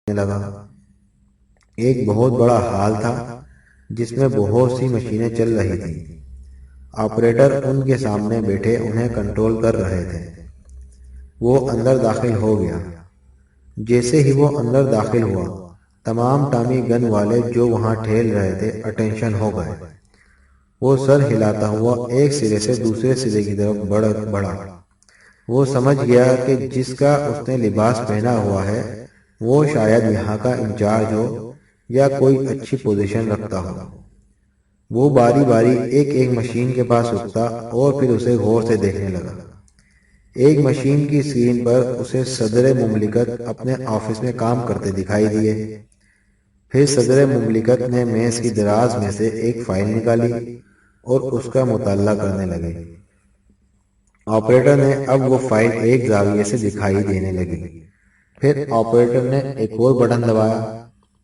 لگا۔ ایک بہت بڑا ہال تھا جس میں بہت سی مشینیں چل رہی تھیں۔ آپریٹر ان کے سامنے بیٹھے انہیں کنٹرول کر رہے تھے۔ وہ اندر داخل ہو گیا۔ جیسے ہی وہ اندر داخل ہوا، تمام ٹامی گن والے جو وہاں ٹھہر رہے تھے اٹینشن ہو گئے۔ وہ سر ہلاتا ہوا ایک سرے سے دوسرے سرے کی طرف بڑھا۔ وہ سمجھ گیا کہ جس کا اس نے لباس پہنا ہوا ہے وہ شاید یہاں کا انچارج ہو یا کوئی اچھی پوزیشن رکھتا ہو۔ وہ باری باری ایک ایک مشین کے پاس رکتا اور پھر اسے غور سے دیکھنے لگا۔ ایک مشین کی اسکرین پر اسے صدر مملکت اپنے آفس میں کام کرتے دکھائی دیے۔ پھر صدر مملکت نے میز کی دراز میں سے ایک فائل نکالی اور اس کا مطالعہ کرنے لگے۔ آپریٹر نے اب وہ فائل ایک زاویے سے دکھائی دینے لگی۔ پھر آپریٹر نے ایک اور بٹن دبایا۔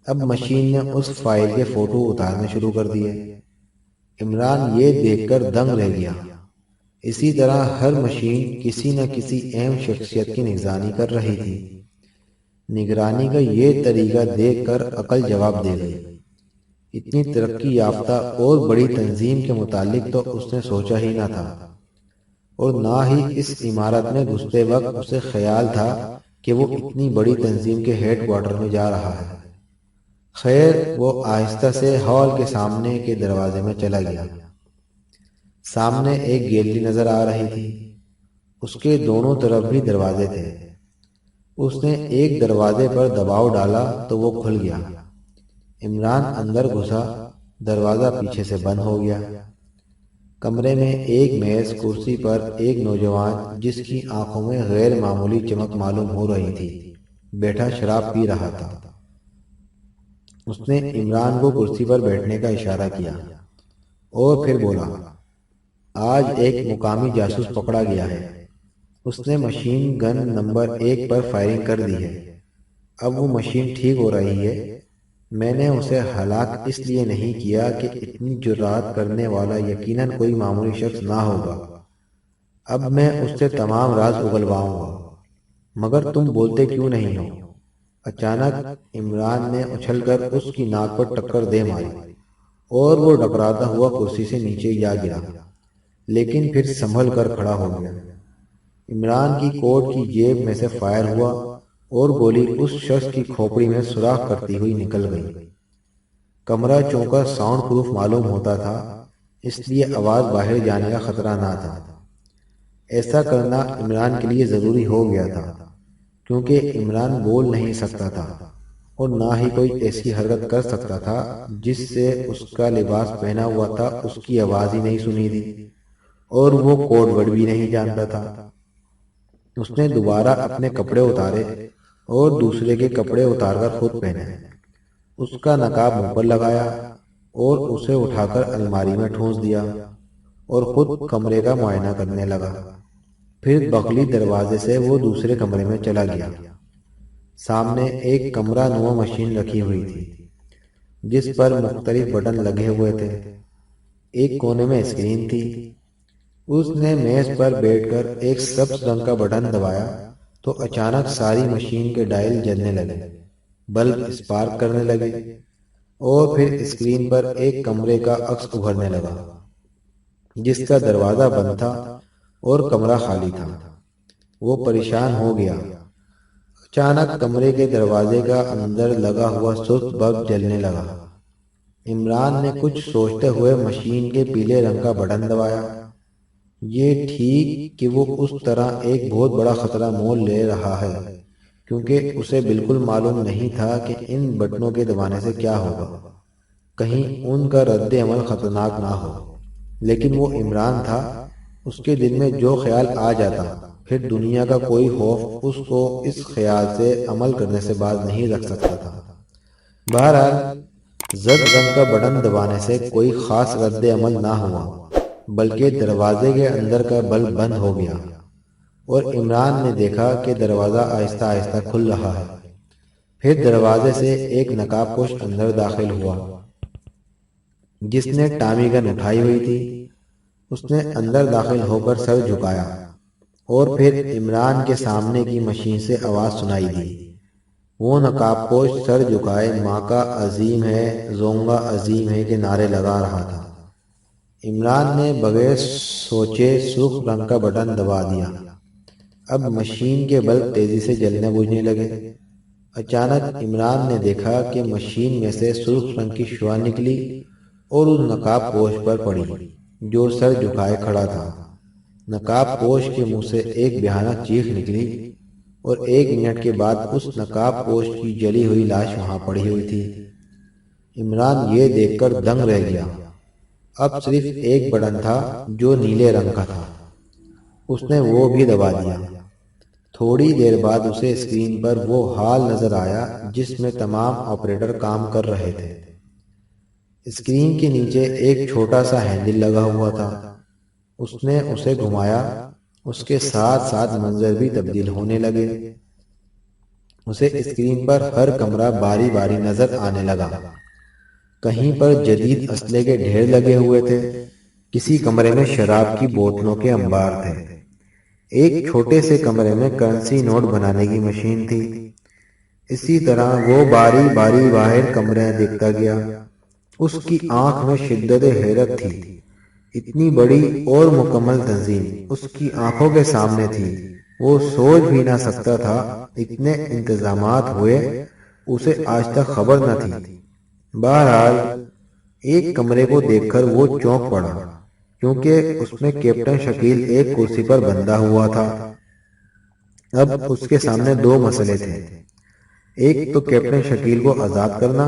اب مشین نے اس فائل کے فوٹو اتارنے شروع کر دیے۔ عمران یہ دیکھ کر دنگ رہ گیا۔ اسی طرح ہر مشین کسی نہ کسی اہم شخصیت کی نگرانی کر رہی تھی۔ نگرانی کا یہ طریقہ دیکھ کر عقل جواب دے گئی۔ اتنی ترقی یافتہ اور بڑی تنظیم کے متعلق تو اس نے سوچا ہی نہ تھا، اور نہ ہی اس عمارت میں گھستے وقت اسے خیال تھا کہ وہ اتنی بڑی تنظیم کے ہیڈ کوارٹر میں جا رہا ہے۔ خیر، وہ آہستہ سے ہال کے سامنے کے دروازے میں چلا گیا۔ سامنے ایک گیلری نظر آ رہی تھی۔ اس کے دونوں طرف بھی دروازے تھے۔ اس نے ایک دروازے پر دباؤ ڈالا تو وہ کھل گیا۔ عمران اندر گھسا، دروازہ پیچھے سے بند ہو گیا۔ کمرے میں ایک میز کرسی پر ایک نوجوان جس کی آنکھوں میں غیر معمولی چمک معلوم ہو رہی تھی بیٹھا شراب پی رہا تھا۔ اس نے عمران کو کرسی پر بیٹھنے کا اشارہ کیا اور پھر بولا، آج ایک مقامی جاسوس پکڑا گیا ہے۔ اس نے مشین گن نمبر 1 پر فائرنگ کر دی ہے۔ اب وہ مشین ٹھیک ہو رہی ہے۔ میں نے اسے ہلاک اس لیے نہیں کیا کہ اتنی جرات کرنے والا یقیناً کوئی معمولی شخص نہ ہوگا۔ اب میں اس سے تمام راز اگلواؤں گا۔ مگر تم بولتے کیوں نہیں ہو؟ اچانک عمران نے اچھل کر اس کی ناک پر ٹکر دے ماری اور وہ ڈکراتا ہوا کرسی سے نیچے جا گرا، لیکن پھر سنبھل کر کھڑا ہو گیا۔ عمران کی کوٹ کی جیب میں سے فائر ہوا اور گولی اس شخص کی کھوپڑی میں سوراخ کرتی ہوئی نکل گئی۔ کمرہ چونکہ ساؤنڈ پروف معلوم ہوتا تھا، اس لیے آواز باہر جانے کا خطرہ نہ تھا۔ ایسا کرنا عمران کے لیے ضروری ہو گیا تھا، کیونکہ عمران بول نہیں سکتا تھا اور نہ ہی کوئی ایسی حرکت کر سکتا تھا جس سے اس کا لباس پہنا ہوا تھا اس کی آواز ہی نہیں سنی تھی، اور وہ کوڈ ورڈ بھی نہیں جانتا تھا۔ اس نے دوبارہ اپنے کپڑے اتارے اور دوسرے کے کپڑے اتار کر خود پہنے۔ اس کا نقاب منہ پر لگایا اور اسے اٹھا کر الماری میں ٹھونس دیا اور خود کمرے کا معائنہ کرنے لگا۔ پھر بغلی دروازے سے وہ دوسرے کمرے میں چلا گیا۔ سامنے ایک کمرہ نما مشین رکھی ہوئی تھی جس پر مختلف بٹن لگے ہوئے تھے۔ ایک کونے میں اسکرین تھی۔ اس نے میز پر بیٹھ کر ایک سبز رنگ کا بٹن دبایا تو اچانک ساری مشین کے ڈائل جلنے لگے، بلب اسپارک کرنے لگے اور پھر اسکرین پر ایک کمرے کا عکس ابھرنے لگا جس کا دروازہ بند تھا اور کمرہ خالی تھا۔ وہ پریشان ہو گیا۔ اچانک کمرے کے دروازے کا اندر لگا ہوا سست بلب جلنے لگا۔ عمران نے کچھ سوچتے ہوئے مشین کے پیلے رنگ کا بٹن دبایا۔ یہ ٹھیک کہ وہ اس طرح ایک بہت بڑا خطرہ مول لے رہا ہے، کیونکہ اسے بالکل معلوم نہیں تھا کہ ان بٹنوں کے دبانے سے کیا ہوگا، کہیں ان کا رد عمل خطرناک نہ ہو۔ لیکن وہ عمران تھا، اس کے دل میں جو خیال آ جاتا پھر دنیا کا کوئی خوف اس کو اس خیال سے عمل کرنے سے باز نہیں رکھ سکتا تھا۔ بہرحال زرد رنگ کا بٹن دبانے سے کوئی خاص رد عمل نہ ہوا، بلکہ دروازے کے اندر کا بلب بند ہو گیا اور عمران نے دیکھا کہ دروازہ آہستہ آہستہ کھل رہا ہے۔ پھر دروازے سے ایک نقاب پوش اندر داخل ہوا جس نے ٹامی گن اٹھائی ہوئی تھی۔ اس نے اندر داخل ہو کر سر جھکایا اور پھر عمران کے سامنے کی مشین سے آواز سنائی دی، وہ نقاب پوش سر جھکائے ماں کا عظیم ہے، زونگا عظیم ہے کے نعرے لگا رہا تھا۔ عمران نے بغیر سوچے سرخ رنگ کا بٹن دبا دیا۔ اب مشین کے بلب تیزی سے جلنے بجھنے لگے۔ اچانک عمران نے دیکھا کہ مشین میں سے سرخ رنگ کی شعاع نکلی اور اس نقاب پوش پر پڑی جو سر جھکائے کھڑا تھا۔ نقاب پوش کے منہ سے ایک بھیانک چیخ نکلی اور 1 منٹ کے بعد اس نقاب پوش کی جلی ہوئی لاش وہاں پڑی ہوئی تھی۔ عمران یہ دیکھ کر دنگ رہ گیا۔ اب صرف ایک بٹن تھا جو نیلے رنگ کا تھا، اس نے وہ بھی دبا دیا۔ تھوڑی دیر بعد اسے اسکرین پر وہ حال نظر آیا جس میں تمام آپریٹر کام کر رہے تھے۔ اسکرین کے نیچے ایک چھوٹا سا ہینڈل لگا ہوا تھا۔ اس نے اسے گھمایا، اس کے ساتھ ساتھ منظر بھی تبدیل ہونے لگے۔ اسے اسکرین پر ہر کمرہ باری باری نظر آنے لگا۔ کہیں پر جدید اسلحے کے ڈھیر لگے ہوئے تھے، کسی کمرے میں شراب کی بوتلوں کے انبار تھے، ایک چھوٹے سے کمرے میں کرنسی نوٹ بنانے کی مشین تھی۔ اسی طرح وہ باری باری باہر کمرے دیکھتا گیا۔ اس کی آنکھ میں شدت حیرت تھی۔ اتنی بڑی اور مکمل تنظیم اس کی آنکھوں کے سامنے تھی۔ وہ سوچ بھی نہ سکتا تھا اتنے انتظامات ہوئے، اسے آج تک خبر نہ تھی۔ بہرحال ایک کمرے کو دیکھ کر وہ چونک پڑا، کیونکہ اس میں کیپٹن شکیل ایک کرسی پر بندھا ہوا تھا۔ اب اس کے سامنے 2 مسئلے تھے، ایک تو کیپٹن شکیل کو آزاد کرنا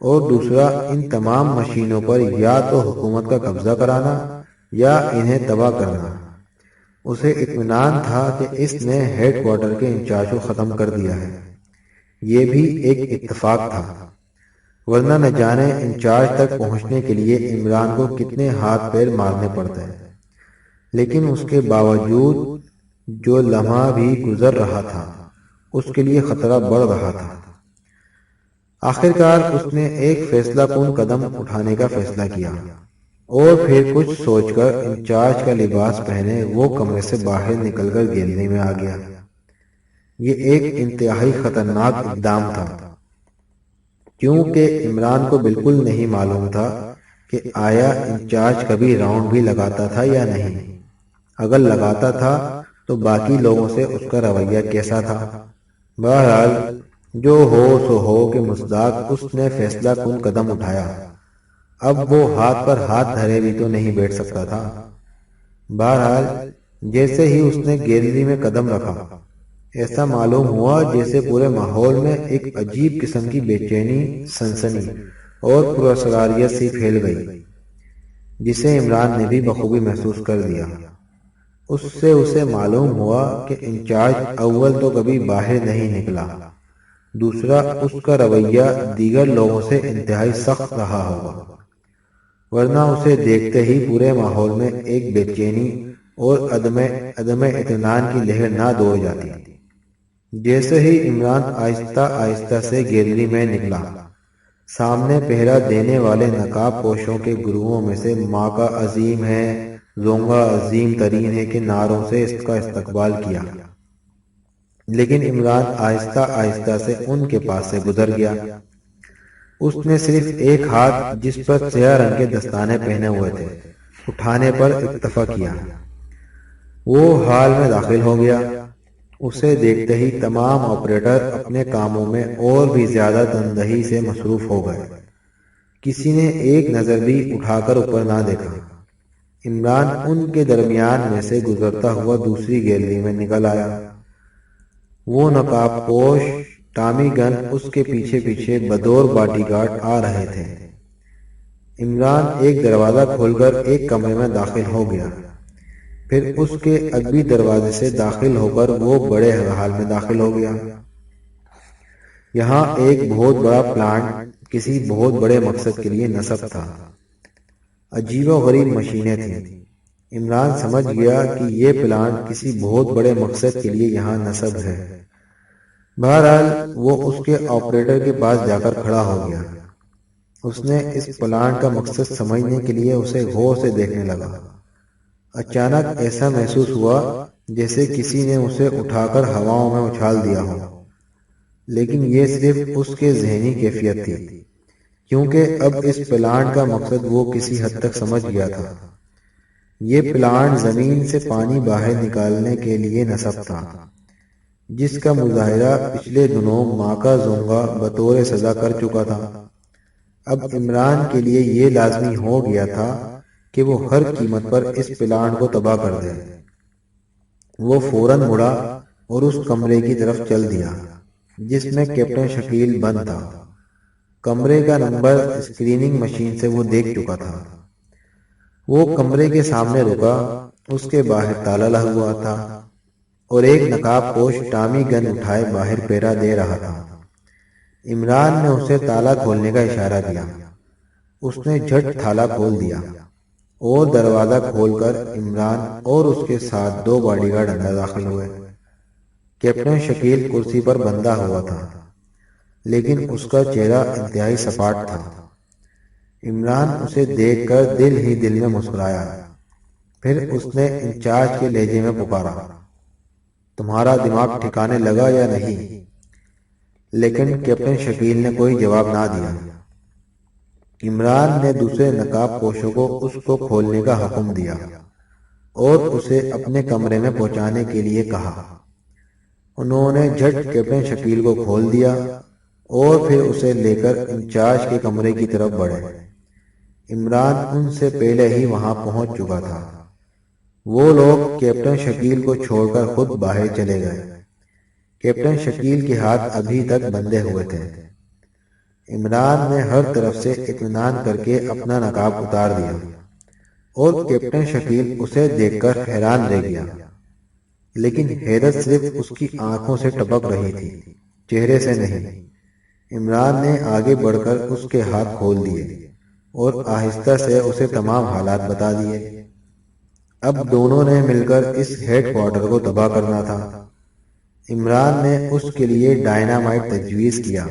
اور دوسرا ان تمام مشینوں پر یا تو حکومت کا قبضہ کرانا یا انہیں تباہ کرنا۔ اسے اطمینان تھا کہ اس نے ہیڈ کوارٹر کے انچارج کو ختم کر دیا ہے۔ یہ بھی ایک اتفاق تھا، ورنہ نہ جانے انچارج تک پہنچنے کے لیے عمران کو کتنے ہاتھ پیر مارنے پڑتے۔ لیکن اس کے باوجود جو لمحہ بھی گزر رہا تھا اس کے لیے خطرہ بڑھ رہا تھا۔ آخرکار اس نے ایک فیصلہ کن قدم اٹھانے کا فیصلہ کیا اور پھر کچھ سوچ کر انچارج کا لباس پہنے وہ کمرے سے باہر نکل کر گیلری میں آ گیا۔ یہ ایک انتہائی خطرناک اقدام تھا، کیونکہ عمران کو بالکل نہیں معلوم تھا کہ آیا انچارج کبھی راؤنڈ بھی لگاتا تھا یا نہیں۔ اگر لگاتا تھا تو باقی لوگوں سے اس کا رویہ کیسا تھا۔ بہرحال جو ہو سو ہو کے مصداق اس نے فیصلہ کن قدم اٹھایا۔ اب وہ ہاتھ پر ہاتھ دھرے بھی تو نہیں بیٹھ سکتا تھا۔ بہرحال جیسے ہی اس نے گیلری میں قدم رکھا، ایسا معلوم ہوا جیسے پورے ماحول میں ایک عجیب قسم کی بے چینی، سنسنی اور پراسراریت سی پھیل گئی، جسے عمران نے بھی بخوبی محسوس کر دیا۔ اس سے اسے معلوم ہوا کہ انچارج اول تو کبھی باہر نہیں نکلا، دوسرا اس کا رویہ دیگر لوگوں سے انتہائی سخت رہا ہوگا، ورنہ اسے دیکھتے ہی پورے ماحول میں ایک بے چینی اور عدم اطمینان کی لہر نہ دوڑ جاتی۔ جیسے ہی عمران آہستہ آہستہ سے گیلری میں نکلا، سامنے پہرا دینے والے نقاب پوشوں کے گروہوں میں سے ماں کا عظیم ہے، زونگا عظیم ترین ہے کے نعروں سے اس کا استقبال کیا۔ لیکن عمران آہستہ آہستہ سے ان کے پاس سے گزر گیا۔ اس نے صرف ایک ہاتھ جس پر سیاہ رنگ کے دستانے پہنے ہوئے تھے اٹھانے پر اکتفا کیا۔ وہ ہال میں داخل ہو گیا۔ اسے دیکھتے ہی تمام آپریٹر اپنے کاموں میں اور بھی زیادہ تندہی سے مصروف ہو گئے۔ کسی نے ایک نظر بھی اٹھا کر اوپر نہ دیکھا۔ عمران ان کے درمیان میں سے گزرتا ہوا دوسری گیلری میں نکل آیا۔ وہ نقاب پوش ٹامی گن اس کے پیچھے پیچھے بدور باڈی گارڈ آ رہے تھے۔ عمران ایک دروازہ کھول کر ایک کمرے میں داخل ہو گیا، پھر اس کے عقبی دروازے سے داخل ہو کر وہ بڑے ہال میں داخل ہو گیا۔ یہاں ایک بہت بڑا پلانٹ کسی بہت بڑے مقصد کے لیے نصب تھا۔ عجیب و غریب مشینیں تھیں۔ عمران سمجھ گیا کہ یہ پلانٹ کسی بہت بڑے مقصد کے لیے یہاں نصب ہے۔ بہرحال وہ اس کے آپریٹر کے پاس جا کر کھڑا ہو گیا۔ اس نے اس پلانٹ کا مقصد سمجھنے کے لیے اسے غور سے دیکھنے لگا۔ اچانک ایسا محسوس ہوا جیسے کسی نے اسے اٹھا کر ہواؤں میں اچھال دیا ہو۔ لیکن یہ صرف اس کے ذہنی کیفیت تھی، کیونکہ اب اس پلانٹ کا مقصد وہ کسی حد تک سمجھ گیا تھا۔ یہ پلانٹ زمین سے پانی باہر نکالنے کے لیے نصب تھا، جس کا مظاہرہ پچھلے دنوں ماکا زونگا بطور سزا کر چکا تھا۔ اب عمران کے لیے یہ لازمی ہو گیا تھا کہ وہ ہر قیمت پر اس پلانٹ کو تباہ کر دے۔ وہ فوراً مڑا اور اس کمرے کی طرف چل دیا جس میں کیپٹن شکیل بند تھا۔ کمرے کا نمبر اسکریننگ مشین سے وہ دیکھ چکا تھا۔ وہ کمرے کے سامنے رکا، اس کے باہر تالا لگا ہوا تھا اور ایک نقاب پوش ٹامی گن اٹھائے باہر پیرا دے رہا تھا۔ عمران نے اسے تالا کھولنے کا اشارہ کیا۔ اس نے جھٹ تالا کھول دیا اور دروازہ کھول کر عمران اور اس کے ساتھ 2 باڈی گارڈ اندر داخل ہوئے۔ کیپٹن شکیل کرسی پر بندھا ہوا تھا، لیکن اس کا چہرہ انتہائی سپاٹ تھا۔ عمران اسے دیکھ کر دل ہی دل میں مسکرایا۔ پھر اس نے انچارج کے لہجے میں پکارا، تمہارا دماغ ٹھکانے لگا یا نہیں؟ لیکن کیپٹن شکیل نے کوئی جواب نہ دیا۔ عمران نے دوسرے نقاب پوشوں کو اس کو کھولنے کا حکم دیا اور اسے اپنے کمرے میں پہنچانے کے لیے کہا۔ انہوں نے جھٹ کیپٹن شکیل کو کھول دیا اور پھر اسے لے کر انچارج کے کمرے کی طرف بڑھے۔ عمران ان سے پہلے ہی وہاں پہنچ چکا تھا۔ وہ لوگ کیپٹن شکیل کو چھوڑ کر خود باہر چلے گئے۔ کیپٹن شکیل کے ہاتھ ابھی تک بندھے ہوئے تھے۔ عمران نے ہر طرف سے اطمینان کر کے اپنا نقاب اتار دیا اور کیپٹن شکیل اسے دیکھ کر حیران رہ گیا، لیکن حیرت صرف اس کی آنکھوں سے ٹپک رہی تھی، چہرے سے نہیں۔ عمران نے آگے بڑھ کر اس کے ہاتھ کھول دیے اور آہستہ سے اسے تمام حالات بتا دیے۔ اب دونوں نے مل کر اس ہیڈ کوارٹر کو تباہ کرنا تھا۔ عمران نے اس کے لیے ڈائنامائٹ تجویز کیا،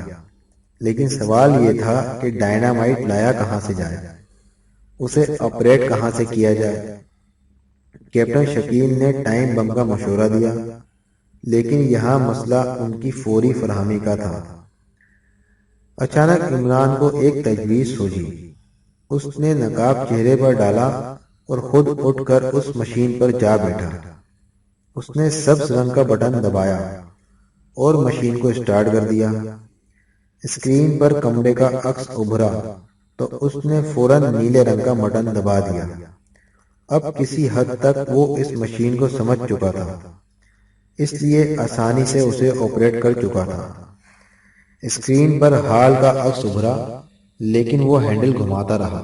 لیکن سوال یہ تھا کہ ڈائنامائٹ لایا کہاں سے جائے، اسے آپریٹ کہاں سے کیا جائے۔ کیپٹن شکیل نے ٹائم بم کا مشورہ دیا، لیکن یہاں مسئلہ ان کی فوری فراہمی کا تھا۔ اچانک عمران کو ایک تجویز سوچی۔ اس نے نقاب چہرے پر ڈالا اور خود اٹھ کر اس مشین پر جا بیٹھا۔ اس نے سبز رنگ کا بٹن دبایا اور مشین کو اسٹارٹ کر دیا۔ اسکرین پر کمرے کا عکس ابھرا تو اس نے فوراً نیلے رنگ کا بٹن دبا دیا۔ اب کسی حد تک وہ اس مشین کو سمجھ چکا تھا، اس لیے آسانی سے اسے آپریٹ کر چکا تھا۔ اسکرین پر ہال کا عکس ابھرا، لیکن وہ ہینڈل گھماتا رہا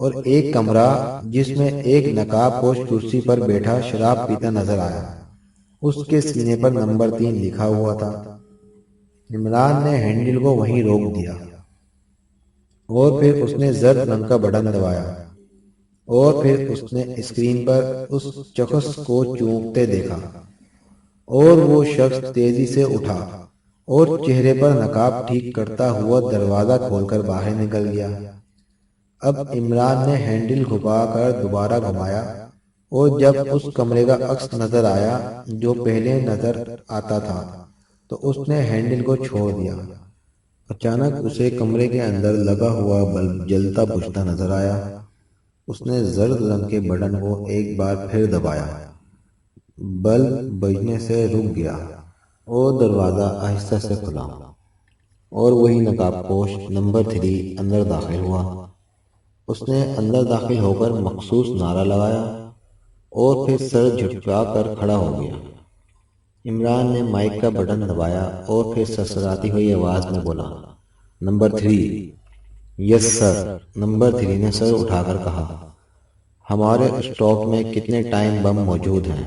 اور ایک کمرہ جس میں ایک نقاب پوش کرسی پر بیٹھا شراب پیتا نظر آیا۔ اس کے سینے پر نمبر 3 لکھا ہوا تھا۔ عمران نے ہینڈل کو وہیں روک دیا اور پھر اس نے زرد رنگ کا بٹن دبایا اور پھر اس نے اسکرین پر اس شخص کو چونکتے دیکھا اور وہ شخص تیزی سے اٹھا اور چہرے پر نقاب ٹھیک کرتا ہوا دروازہ کھول کر باہر نکل گیا۔ اب عمران نے ہینڈل گھما کر دوبارہ گھمایا اور جب اس کمرے کا عکس نظر آیا جو پہلے نظر آتا تھا تو اس نے ہینڈل کو چھوڑ دیا۔ اچانک اسے کمرے کے اندر لگا ہوا بلب جلتا بجھتا نظر آیا۔ اس نے زرد رنگ کے بٹن کو ایک بار پھر دبایا، بلب بجھنے سے رک گیا اور دروازہ آہستہ سے کھلا اور وہی نقاب پوش نمبر 3 اندر داخل ہوا۔ اس نے اندر داخل ہو کر مخصوص نعرہ لگایا اور پھر سر جھٹکا کر کھڑا ہو گیا۔ عمران نے مائک کا بٹن دبایا اور پھر سرسراتی ہوئی آواز میں بولا، نمبر 3۔ یس سر، نمبر 3 نے سر اٹھا کر کہا، ہمارے اسٹاک میں کتنے ٹائم بم موجود ہیں؟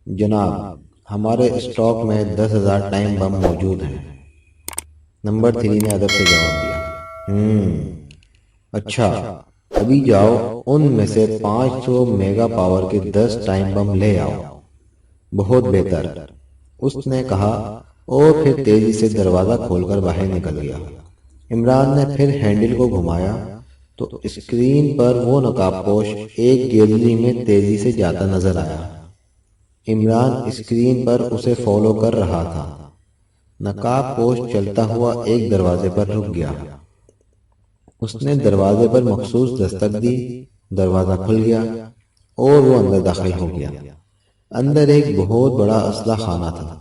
جناب، ہمارے اسٹاک میں 10,000 ٹائم بم موجود ہیں، نمبر 3 نے ادب سے جواب دیا۔ اچھا، ابھی جاؤ ان میں سے 500 میگا پاور کے 10 ٹائم بم لے آؤ۔ بہت بہتر، اس نے کہا اور پھر تیزی سے دروازہ کھول کر باہر نکل گیا۔ عمران نے پھر ہینڈل کو گھمایا تو اسکرین پر وہ نقاب پوش ایک گیلری میں تیزی سے جاتا نظر آیا۔ عمران اسکرین پر اسے فالو کر رہا تھا نقاب پوش چلتا ہوا ایک دروازے پر رک گیا۔ اس نے دروازے پر مخصوص دستک دی، دروازہ کھل گیا اور وہ اندر داخل ہو گیا۔ اندر ایک بہت بڑا اسلحہ خانہ تھا۔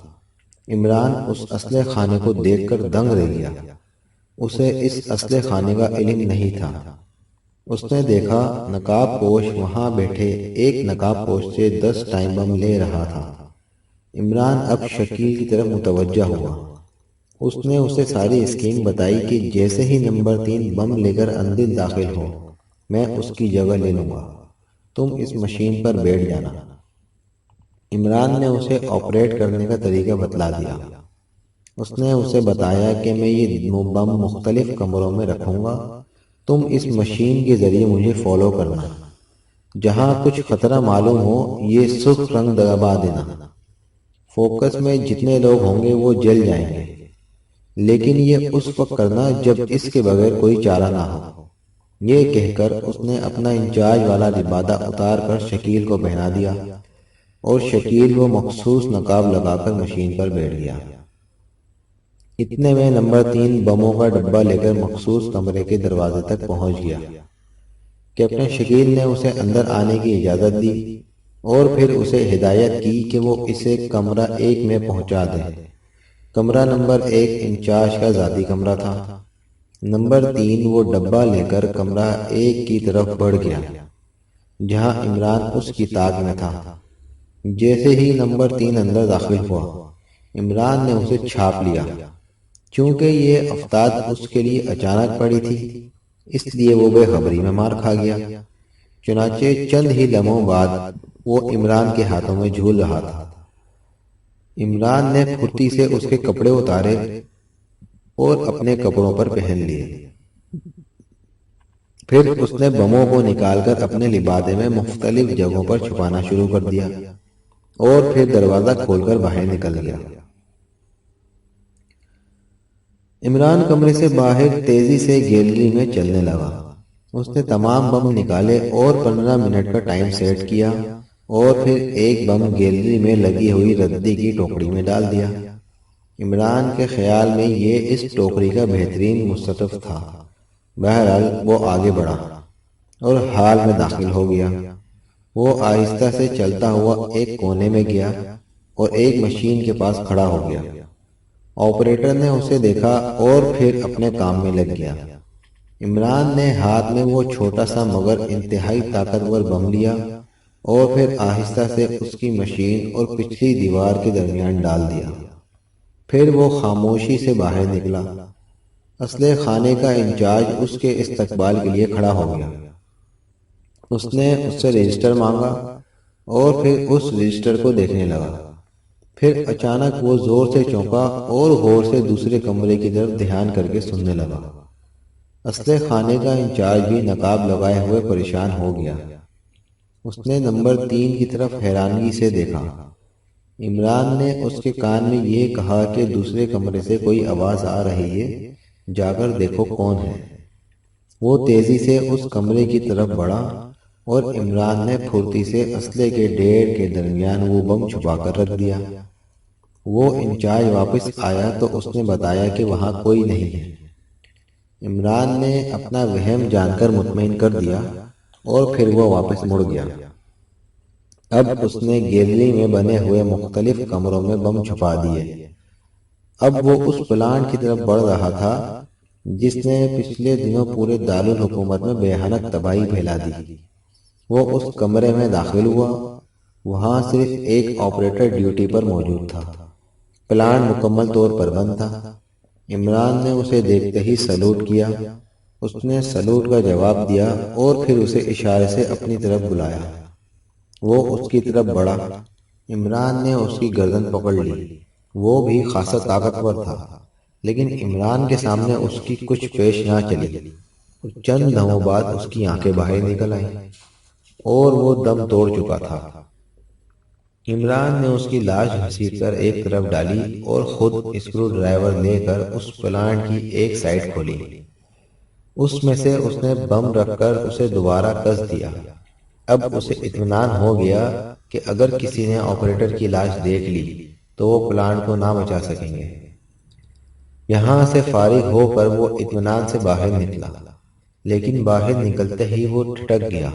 عمران اس اسلحہ خانے کو دیکھ کر دنگ رہ گیا۔ اسے اس اسلحہ خانے کا علم نہیں تھا۔ اس نے دیکھا نقاب پوش وہاں بیٹھے ایک نقاب پوش سے 10 ٹائم بم لے رہا تھا۔ عمران اب شکیل کی طرف متوجہ ہوا۔ اس نے اسے ساری اسکیم بتائی کہ جیسے ہی نمبر 3 بم لے کر اندر داخل ہو، میں اس کی جگہ لے لوں گا، تم اس مشین پر بیٹھ جانا۔ عمران نے اسے آپریٹ کرنے کا طریقہ بتلا دیا۔ اس نے اسے بتایا کہ میں یہ بم مختلف کمروں میں رکھوں گا، تم اس مشین کے ذریعے مجھے فالو کرنا، جہاں کچھ خطرہ معلوم ہو یہ سرخ رنگ دبا دینا۔ فوکس میں جتنے لوگ ہوں گے وہ جل جائیں گے، لیکن یہ اس وقت کرنا جب اس کے بغیر کوئی چارہ نہ ہو۔ یہ کہہ کر اس نے اپنا انچارج والا لبادہ اتار کر شکیل کو پہنا دیا اور شکیل وہ مخصوص نقاب لگا کر مشین پر بیٹھ گیا۔ اتنے میں نمبر 3 بموں کا ڈبہ لے کر مخصوص کمرے کے دروازے تک پہنچ گیا۔ کیپٹن شکیل نے اسے اندر آنے کی اجازت دی اور پھر اسے ہدایت کی کہ وہ اسے کمرہ 1 میں پہنچا دے۔ کمرہ نمبر 1 انچارج کا ذاتی کمرہ تھا۔ نمبر 3 وہ ڈبہ لے کر کمرہ 1 کی طرف بڑھ گیا، جہاں عمران اس کی طاق میں تھا۔ جیسے ہی نمبر 3 اندر داخل ہوا، عمران نے اسے چھاپ لیا۔ چونکہ یہ افتاد اس کے لیے اچانک پڑی تھی، اس لیے وہ بے خبری میں مار کھا گیا۔ چنانچہ چند ہی لمحوں بعد وہ عمران کے ہاتھوں میں جھول رہا تھا۔ عمران نے پھرتی سے اس کے کپڑے اتارے اور اپنے کپڑوں پر پہن لیے۔ پھر اس نے بموں کو نکال کر اپنے لبادے میں مختلف جگہوں پر چھپانا شروع کر دیا اور پھر دروازہ کھول کر باہر نکل گیا۔ عمران کمرے سے باہر تیزی سے گیلری میں چلنے لگا۔ اس نے تمام بم نکالے اور 15 منٹ کا ٹائم سیٹ کیا اور پھر ایک بم گیلری میں لگی ہوئی ردی کی ٹوکری میں ڈال دیا۔ عمران کے خیال میں یہ اس ٹوکری کا بہترین مصرف تھا۔ بہرحال وہ آگے بڑھا اور ہال میں داخل ہو گیا۔ وہ آہستہ سے چلتا ہوا ایک کونے میں گیا اور ایک مشین کے پاس کھڑا ہو گیا۔ آپریٹر نے اسے دیکھا اور پھر اپنے کام میں لگ گیا۔ عمران نے ہاتھ میں وہ چھوٹا سا مگر انتہائی طاقتور بم لیا اور پھر آہستہ سے اس کی مشین اور پچھلی دیوار کے درمیان ڈال دیا۔ پھر وہ خاموشی سے باہر نکلا۔ اسلحہ خانے کا انچارج اس کے استقبال کے لیے کھڑا ہو گیا۔ اس نے اس سے رجسٹر مانگا اور پھر اس رجسٹر کو دیکھنے لگا۔ پھر اچانک وہ زور سے چونکا اور غور سے دوسرے کمرے کی طرف دھیان کر کے سننے لگا۔ اسلحہ خانے کا انچارج بھی نقاب لگائے ہوئے پریشان ہو گیا۔ اس نے نمبر 3 کی طرف حیرانگی سے دیکھا۔ عمران نے اس کے کان میں یہ کہا کہ دوسرے کمرے سے کوئی آواز آ رہی ہے، جا کر دیکھو کون ہے۔ وہ تیزی سے اس کمرے کی طرف بڑھا اور عمران نے پھرتی سے اسلحے کے ڈھیر کے درمیان وہ بم چھپا کر رکھ دیا۔ وہ انچارج واپس آیا تو اس نے بتایا کہ وہاں کوئی نہیں ہے۔ عمران نے اپنا وہم جان کر مطمئن کر دیا اور پھر وہ واپس مڑ گیا۔ اب اس نے گیلری میں بنے ہوئے مختلف کمروں میں بم چھپا دیے۔ اب وہ اس پلانٹ کی طرف بڑھ رہا تھا جس نے پچھلے دنوں پورے دارالحکومت میں بھیانک تباہی پھیلا دی۔ وہ اس کمرے میں داخل ہوا۔ وہاں صرف ایک آپریٹر ڈیوٹی پر موجود تھا۔ پلانٹ مکمل طور پر بند تھا۔ عمران نے اسے دیکھتے ہی سلوٹ کیا۔ اس نے سلوٹ کا جواب دیا اور پھر اسے اشارے سے اپنی طرف بلایا۔ وہ اس کی طرف بڑھا۔ عمران نے اس کی گردن پکڑ لی۔ وہ بھی خاصا طاقتور تھا، لیکن عمران کے سامنے اس کی کچھ پیش نہ چلی۔ چند لمحوں بعد اس کی آنکھیں باہر نکل آئیں اور وہ دم توڑ چکا تھا۔ عمران نے اس کی لاش گھسیٹ کر ایک طرف ڈالی اور خود اسکرو ڈرائیور لے کر اس پلانٹ کی ایک سائڈ کھولی۔ اس میں سے اس نے بم رکھ کر اسے دوبارہ کس دیا۔ اب اسے اطمینان ہو گیا کہ اگر کسی نے آپریٹر کی لاش دیکھ لی تو وہ پلانٹ کو نہ بچا سکیں گے۔ یہاں سے فارغ ہو کر وہ اطمینان سے باہر نکلا، لیکن باہر نکلتے ہی وہ ٹھٹک گیا،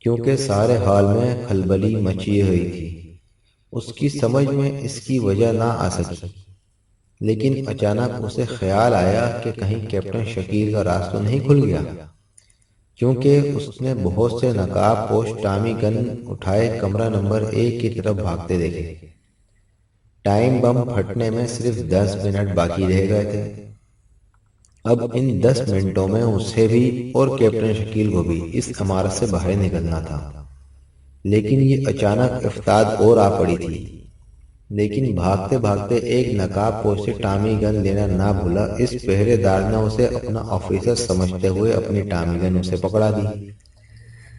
کیونکہ سارے حال میں کھلبلی مچی ہوئی تھی۔ اس کی سمجھ میں اس کی وجہ نہ آ سکی، لیکن اچانک اسے خیال آیا کہ کہیں کیپٹن شکیل کا راز تو نہیں کھل گیا، کیونکہ اس نے بہت سے نقاب پوش ٹامی گن اٹھائے کمرہ نمبر 1 کی طرف بھاگتے دیکھے۔ ٹائم بم پھٹنے میں صرف 10 منٹ باقی رہ گئے تھے۔ اب ان 10 منٹوں میں اسے بھی اور کیپٹن شکیل کو بھی اس عمارت سے باہر نکلنا تھا، لیکن یہ اچانک افتاد اور آ پڑی تھی۔ لیکن بھاگتے بھاگتے ایک نقاب پوش سے ٹامی گن لینا نہ بھولا۔ اس پہرے دار نے اسے اپنا آفیسر سمجھتے ہوئے اپنی ٹامی گن اسے پکڑا دی۔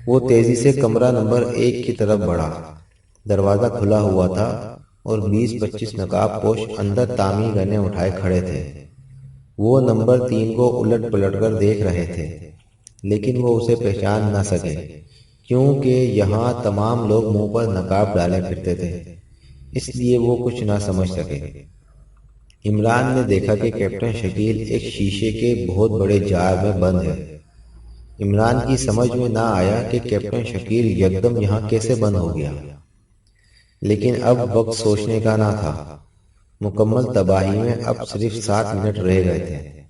وہ تیزی سے کمرہ نمبر 1 کی طرف بڑھا۔ دروازہ کھلا ہوا تھا اور 20-25 نقاب پوش اندر ٹامی گنیں اٹھائے کھڑے تھے۔ وہ نمبر 3 کو الٹ پلٹ کر دیکھ رہے تھے، لیکن وہ اسے پہچان نہ سکے، کیونکہ یہاں تمام لوگ منہ پر نقاب ڈالے پھرتے تھے، اس لیے وہ کچھ نہ سمجھ سکے۔ عمران نے دیکھا کہ کیپٹن شکیل ایک شیشے کے بہت بڑے جار میں بند ہے۔ عمران کی سمجھ میں نہ آیا کہ کیپٹن شکیل یکدم یہاں کیسے بند ہو گیا، لیکن اب وقت سوچنے کا نہ تھا۔ مکمل تباہی میں اب صرف 7 منٹ رہ گئے تھے۔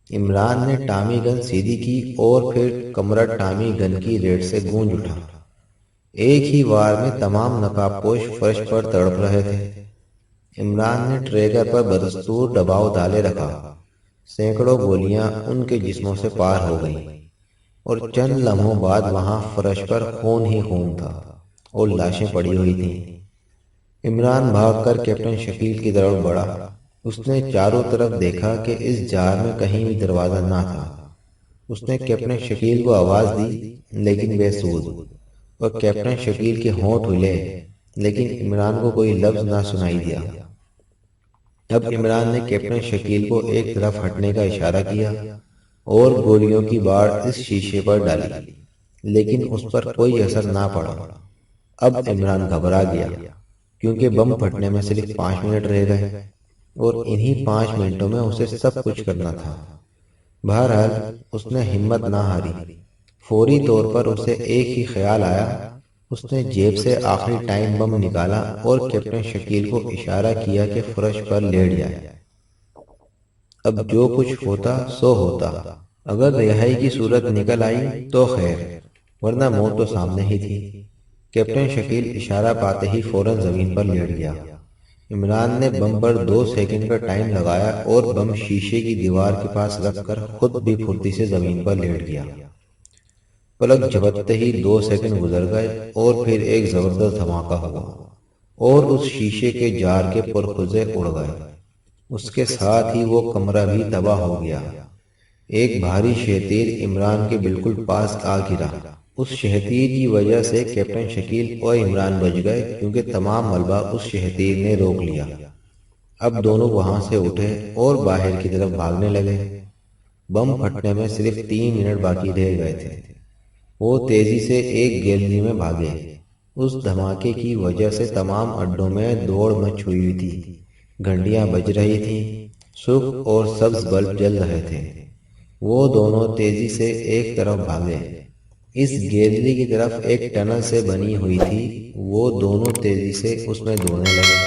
عمران نے ٹامی گن سیدھی کی اور پھر کمرہ ٹامی گن کی ریٹ سے گونج اٹھا۔ ایک ہی وار میں تمام نقاب پوش فرش پر تڑپ رہے تھے۔ عمران نے ٹریگر پر بدستور دباؤ ڈالے رکھا۔ سینکڑوں گولیاں ان کے جسموں سے پار ہو گئیں، اور چند لمحوں بعد وہاں فرش پر خون ہی خون تھا اور لاشیں پڑی ہوئی تھیں۔ عمران بھاگ کر کیپٹن شکیل کی طرف بڑھا۔ اس نے چاروں طرف دیکھا کہ اس جار میں کہیں بھی دروازہ نہ تھا۔ اس نے کیپٹن شکیل کو آواز دی، لیکن بے سود، اور کیپٹن شکیل کے ہونٹ ہلے، لیکن عمران کو کوئی لفظ نہ سنائی دیا۔ اب عمران نے کیپٹن شکیل کو ایک طرف ہٹنے کا اشارہ کیا اور گولیوں کی باڑ اس شیشے پر ڈالی، لیکن اس پر کوئی اثر نہ پڑا۔ اب عمران گھبرا گیا، کیونکہ بم پھٹنے میں صرف 5 منٹ رہ گئے، اور انہی 5 منٹوں میں اسے سب کچھ کرنا تھا۔ بہرحال اس نے ہمت نہ ہاری۔ فوری طور پر اسے ایک ہی خیال آیا۔ اس نے جیب سے آخری ٹائم بم نکالا اور کیپٹن شکیل کو اشارہ کیا کہ فرش پر لیٹ جائے۔ اب جو کچھ ہوتا سو ہوتا۔ اگر رہائی کی صورت نکل آئی تو خیر، ورنہ موت تو سامنے ہی تھی۔ کیپٹن شکیل اشارہ پاتے ہی فوراً زمین پر لیٹ گیا۔ عمران نے بم پر 2 سیکنڈ کا ٹائم لگایا اور بم شیشے کی دیوار کے پاس رکھ کر خود بھی پھرتی سے زمین پر لیٹ گیا۔ پلک جھپکتے ہی 2 سیکنڈ گزر گئے اور پھر ایک زبردست دھماکہ ہوا اور اس شیشے کے جار کے پرخزے اڑ گئے۔ اس کے ساتھ ہی وہ کمرہ بھی تباہ ہو گیا۔ ایک بھاری شہتیر عمران کے بالکل پاس آ گرا۔ اس شہتیر کی وجہ سے کیپٹن شکیل اور عمران بچ گئے، کیونکہ تمام ملبہ اس شہتیر نے روک لیا۔ اب دونوں وہاں سے اٹھے اور باہر کی طرف بھاگنے لگے۔ بم پھٹنے میں صرف 3 منٹ باقی رہ گئے تھے۔ وہ تیزی سے ایک گیلری میں بھاگے۔ اس دھماکے کی وجہ سے تمام اڈوں میں دوڑ مچ ہوئی تھی۔ گھنٹیاں بج رہی تھیں، سرخ اور سبز بلب جل رہے تھے۔ وہ دونوں تیزی سے ایک طرف بھاگے۔ اس گیلری کی طرف ایک ٹنل سے بنی ہوئی تھی۔ وہ دونوں تیزی سے اس میں دوڑنے لگے۔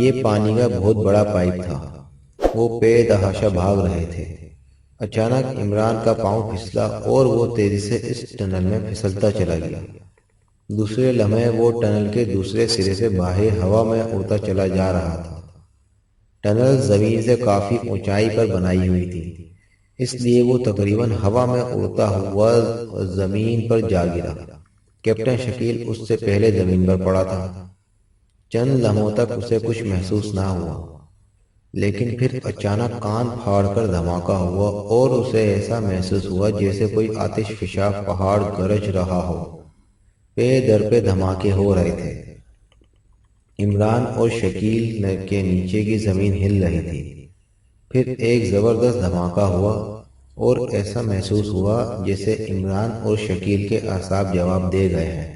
یہ پانی کا بہت بڑا پائپ تھا۔ وہ بے تحاشا بھاگ رہے تھے۔ اچانک عمران کا پاؤں پھسلا اور وہ تیزی سے اس ٹنل میں پھسلتا چلا گیا۔ دوسرے لمحے وہ ٹنل کے دوسرے سرے سے باہر ہوا میں اڑتا چلا جا رہا تھا۔ ٹنل زمین سے کافی اونچائی پر بنائی ہوئی تھی، اس لیے وہ تقریباً ہوا میں اڑتا ہوا زمین پر جا گرا۔ کیپٹن شکیل اس سے پہلے زمین پر پڑا تھا۔ چند لمحوں تک اسے کچھ محسوس نہ ہوا، لیکن پھر اچانک کان پھاڑ کر دھماکہ ہوا اور اسے ایسا محسوس ہوا جیسے کوئی آتش فشاں پہاڑ گرج رہا ہو۔ پے در پہ دھماکے ہو رہے تھے۔ عمران اور شکیل کے نیچے کی زمین ہل رہی تھی۔ پھر ایک زبردست دھماکہ ہوا اور ایسا محسوس ہوا جیسے عمران اور شکیل کے اعصاب جواب دے گئے ہیں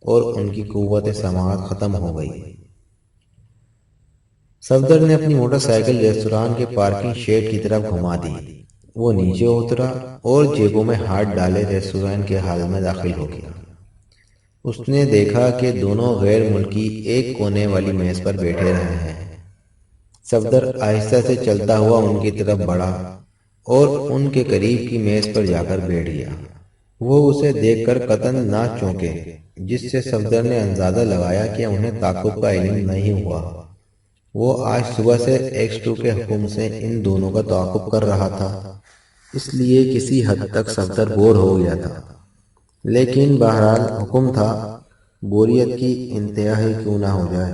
اور ان کی قوت سماعت ختم ہو گئی۔ صفدر نے اپنی موٹر سائیکل ریستوران کے پارکنگ شیڈ کی طرف گھما دی۔ وہ نیچے اترا اور جیبوں میں ہاتھ ڈالے ریستوران کے ہال میں داخل ہو گیا۔ اس نے دیکھا کہ دونوں غیر ملکی ایک کونے والی میز پر بیٹھے رہے ہیں۔ صفدر آہستہ سے چلتا ہوا ان کی طرف بڑھا اور ان کے قریب کی میز پر جا کر بیٹھ گیا۔ وہ اسے دیکھ کر قطعاً نہ چونکے، جس سے صفدر نے اندازہ لگایا کہ انہیں تعاقب کا علم نہیں ہوا۔ وہ آج صبح سے X2 کے حکم سے ان دونوں کا تعاقب کر رہا تھا، اس لیے کسی حد تک صفدر بور ہو گیا تھا، لیکن بہرحال حکم تھا، بوریت کی انتہا ہی کیوں نہ ہو جائے۔